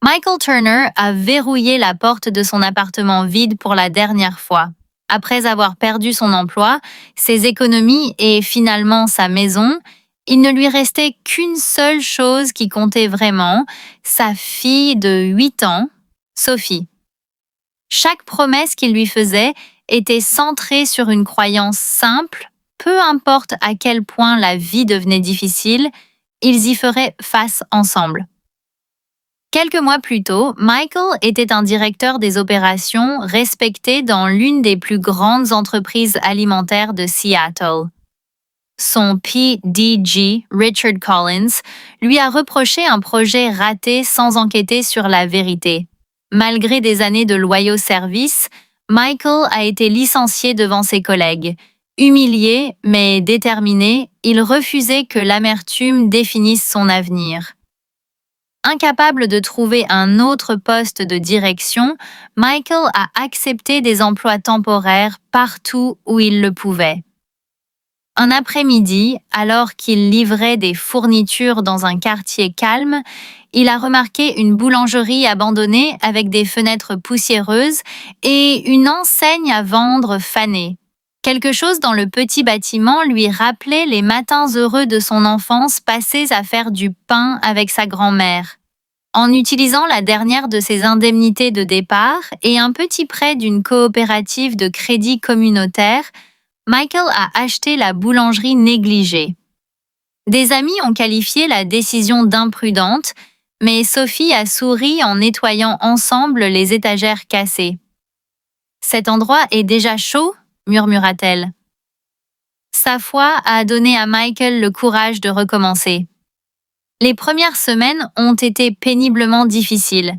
Michael Turner a verrouillé la porte de son appartement vide pour la dernière fois. Après avoir perdu son emploi, ses économies et finalement sa maison, il ne lui restait qu'une seule chose qui comptait vraiment, sa fille de 8 ans, Sophie. Chaque promesse qu'il lui faisait était centrée sur une croyance simple, peu importe à quel point la vie devenait difficile, ils y feraient face ensemble. Quelques mois plus tôt, Michael était un directeur des opérations respecté dans l'une des plus grandes entreprises alimentaires de Seattle. Son PDG, Richard Collins, lui a reproché un projet raté sans enquêter sur la vérité. Malgré des années de loyaux services, Michael a été licencié devant ses collègues. Humilié, mais déterminé, il refusait que l'amertume définisse son avenir. Incapable de trouver un autre poste de direction, Michael a accepté des emplois temporaires partout où il le pouvait. Un après-midi, alors qu'il livrait des fournitures dans un quartier calme, il a remarqué une boulangerie abandonnée avec des fenêtres poussiéreuses et une enseigne à vendre fanée. Quelque chose dans le petit bâtiment lui rappelait les matins heureux de son enfance passés à faire du pain avec sa grand-mère. En utilisant la dernière de ses indemnités de départ et un petit prêt d'une coopérative de crédit communautaire, Michael a acheté la boulangerie négligée. Des amis ont qualifié la décision d'imprudente, mais Sophie a souri en nettoyant ensemble les étagères cassées. « Cet endroit est déjà chaud ?» murmura-t-elle. Sa foi a donné à Michael le courage de recommencer. Les premières semaines ont été péniblement difficiles.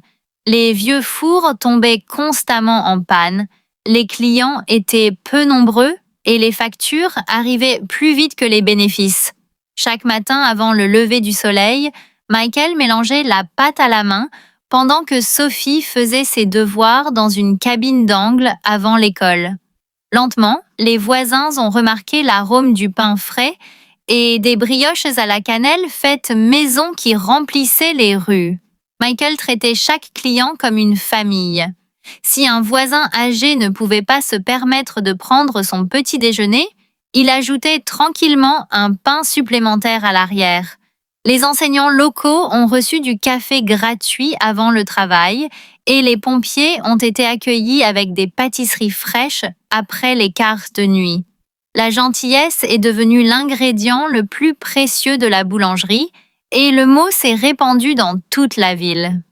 Les vieux fours tombaient constamment en panne, les clients étaient peu nombreux et les factures arrivaient plus vite que les bénéfices. Chaque matin avant le lever du soleil, Michael mélangeait la pâte à la main pendant que Sophie faisait ses devoirs dans une cabine d'angle avant l'école. Lentement, les voisins ont remarqué l'arôme du pain frais et des brioches à la cannelle faites maison qui remplissaient les rues. Michael traitait chaque client comme une famille. Si un voisin âgé ne pouvait pas se permettre de prendre son petit déjeuner, il ajoutait tranquillement un pain supplémentaire à l'arrière. Les enseignants locaux ont reçu du café gratuit avant le travail et les pompiers ont été accueillis avec des pâtisseries fraîches après les quarts de nuit. La gentillesse est devenue l'ingrédient le plus précieux de la boulangerie et le mot s'est répandu dans toute la ville.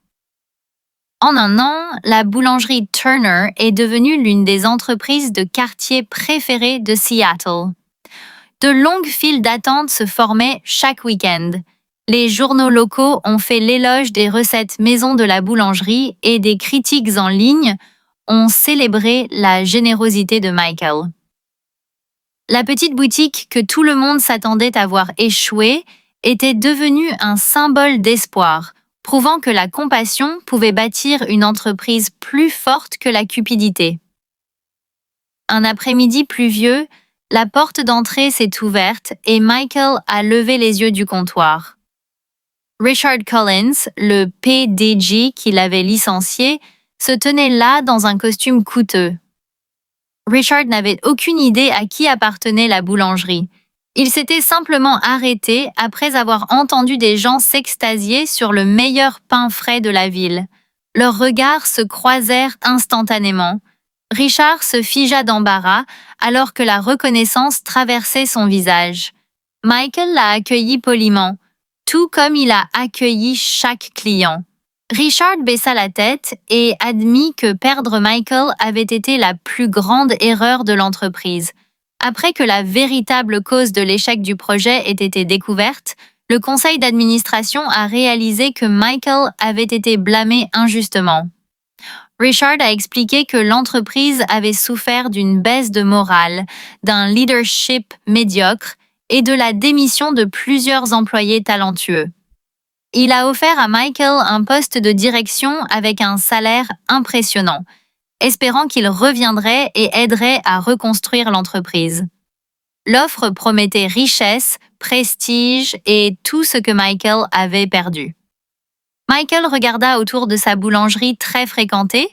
En un an, la boulangerie Turner est devenue l'une des entreprises de quartier préférées de Seattle. De longues files d'attente se formaient chaque week-end. Les journaux locaux ont fait l'éloge des recettes maison de la boulangerie et des critiques en ligne ont célébré la générosité de Michael. La petite boutique que tout le monde s'attendait à voir échouer était devenue un symbole d'espoir, prouvant que la compassion pouvait bâtir une entreprise plus forte que la cupidité. Un après-midi pluvieux, la porte d'entrée s'est ouverte et Michael a levé les yeux du comptoir. Richard Collins, le PDG qui l'avait licencié, se tenait là dans un costume coûteux. Richard n'avait aucune idée à qui appartenait la boulangerie. Il s'était simplement arrêté après avoir entendu des gens s'extasier sur le meilleur pain frais de la ville. Leurs regards se croisèrent instantanément. Richard se figea d'embarras alors que la reconnaissance traversait son visage. Michael l'a accueilli poliment, tout comme il a accueilli chaque client. Richard baissa la tête et admit que perdre Michael avait été la plus grande erreur de l'entreprise. Après que la véritable cause de l'échec du projet ait été découverte, le conseil d'administration a réalisé que Michael avait été blâmé injustement. Richard a expliqué que l'entreprise avait souffert d'une baisse de morale, d'un leadership médiocre et de la démission de plusieurs employés talentueux. Il a offert à Michael un poste de direction avec un salaire impressionnant, espérant qu'il reviendrait et aiderait à reconstruire l'entreprise. L'offre promettait richesse, prestige et tout ce que Michael avait perdu. Michael regarda autour de sa boulangerie très fréquentée,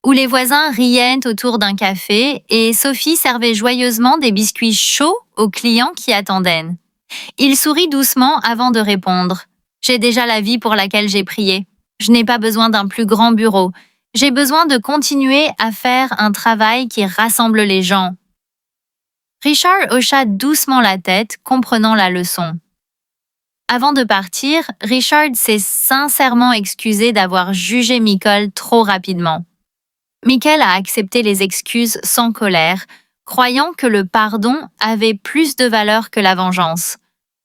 où les voisins riaient autour d'un café et Sophie servait joyeusement des biscuits chauds aux clients qui attendaient. Il sourit doucement avant de répondre. « J'ai déjà la vie pour laquelle j'ai prié. Je n'ai pas besoin d'un plus grand bureau. J'ai besoin de continuer à faire un travail qui rassemble les gens. » Richard hocha doucement la tête, comprenant la leçon. Avant de partir, Richard s'est sincèrement excusé d'avoir jugé Michael trop rapidement. Michael a accepté les excuses sans colère, croyant que le pardon avait plus de valeur que la vengeance.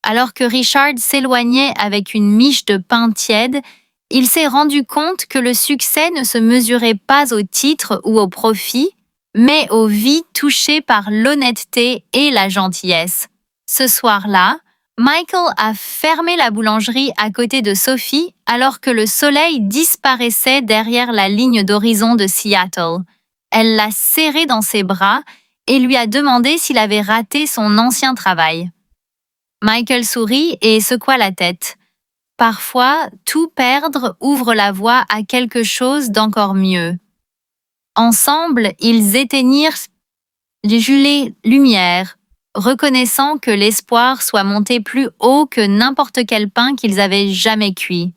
Alors que Richard s'éloignait avec une miche de pain tiède, il s'est rendu compte que le succès ne se mesurait pas au titre ou au profit, mais aux vies touchées par l'honnêteté et la gentillesse. Ce soir-là, Michael a fermé la boulangerie à côté de Sophie alors que le soleil disparaissait derrière la ligne d'horizon de Seattle. Elle l'a serré dans ses bras et lui a demandé s'il avait raté son ancien travail. Michael sourit et secoua la tête. Parfois, tout perdre ouvre la voie à quelque chose d'encore mieux. Ensemble, ils éteignirent les lumières, reconnaissant que l'espoir soit monté plus haut que n'importe quel pain qu'ils avaient jamais cuit.